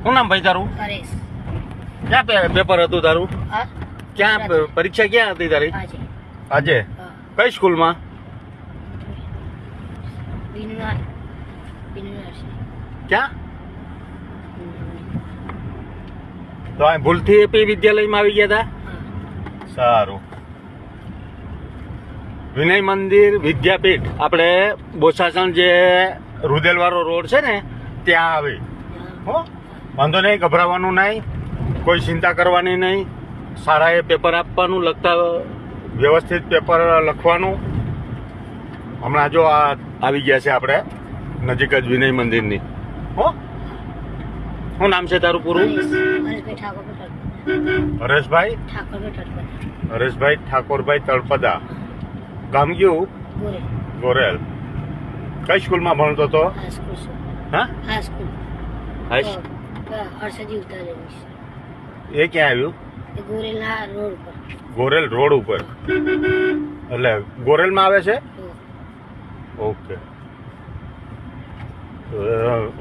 શું નામ ભાઈ તારું? પરેશ. ક્યાં પેપર હતું તારું? હા ક્યાં પરીક્ષા ક્યાં હતી તારી? આજે. આજે હા કઈ સ્કૂલમાં? ક્યાં? તો આ ભૂલથી એપી વિદ્યાલયમાં આવી ગયા હતા? સારું. વિનય મંદિર વિદ્યાપીઠ આપણે બોસાસણ જે રૂદેલવાળો રોડ છે ને ત્યાં આવી. હો વાંધો નહીં, ગભરાવાનું નહીં, કોઈ ચિંતા કરવાની નહીં. શાળાએ પેપર આપવાનું, લખતા વ્યવસ્થિત પેપર લખવાનું. હમણાં જો આ આવી ગયા છે આપણે નજીક જ વિનય મંદિરની. હો શું નામ છે તારું પૂરું? હરેશભાઈ હરેશભાઈ ઠાકોરભાઈ તળપદા. ગામ કયું? ગોરેલ. કઈ સ્કૂલમાં ભણતો હતો? હા એ ક્યાં આવ્યું? ગોરેલ રોડ ઉપર. એટલે ગોરેલમાં આવે છે? ઓકે.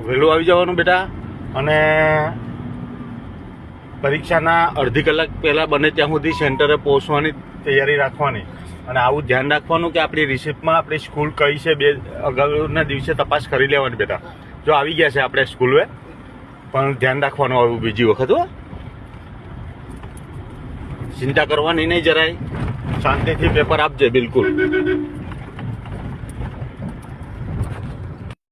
વહેલું આવી જવાનું બેટા. અને પરીક્ષાના અડધી કલાક પહેલા બને ત્યાં સુધી સેન્ટરે પહોંચવાની તૈયારી રાખવાની. અને આવું ધ્યાન રાખવાનું કે આપણી રિસિપ્ટમાં આપણી સ્કૂલ કઈ છે, બે અગાઉના દિવસે તપાસ કરી લેવાની બેટા. જો આવી ગયા છે આપણે સ્કૂલે, પણ ધ્યાન રાખવાનું આવું બીજી વખત. હો ચિંતા કરવાની નહીં જરાય, શાંતિથી પેપર આપજે બિલકુલ.